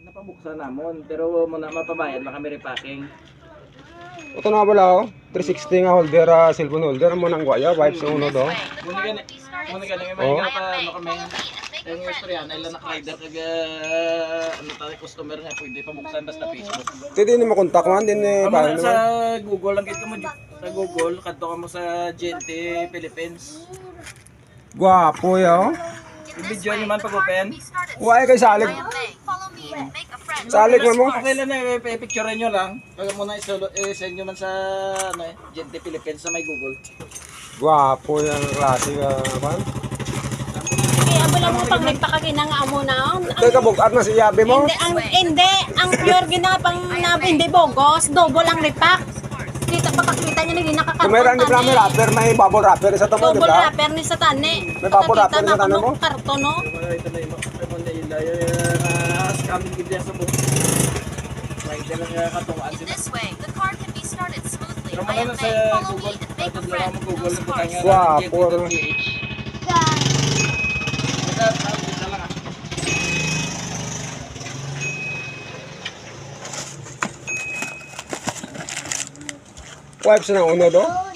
napabuksan namon pero muna mapabayad na kami repacking. Ito na pala oh. 360 nga holder, cellphone holder mo nang guaya, wipes sa uno do. Muna gani may mga pa ano kami yung istorya na ilan na rider kag ano tayo customer nga pwede pabuksan basta Facebook. Hindi ni makontak man din Amo sa Google lang kita mo sa Google kadto ka mo sa GNT Philippines. Guwapo yo. I-video nyo man pag-open. Uway kay salig. Salig mo. Okay lang na, i-picture nyo lang. Pag muna i-send nyo man sa GNT Philippines sa may Google. Guwapo yung klase ka man. Kaya wala mo pag nagpakakina nga mo na. Teka, bugat na si Yabe mo. Hindi, ang pure ginapang na hindi bogos, double ang repack. Kita pakakita niya naging nakakaroon. Kung meron di pala may wrapper, may bubble wrapper sa tamo, di Double ba? wrapper ni sa tani. May bubble wrapper sa tani mo? Karton no. Ito na yung scamming gibya sa buong. Right, lang katungaan sila. This way, the car can be started smoothly. Pero I mga am sa May. Follow me Google, and make a pag friend. mo Google, Those cars. Guwapo. Wipes na uno do.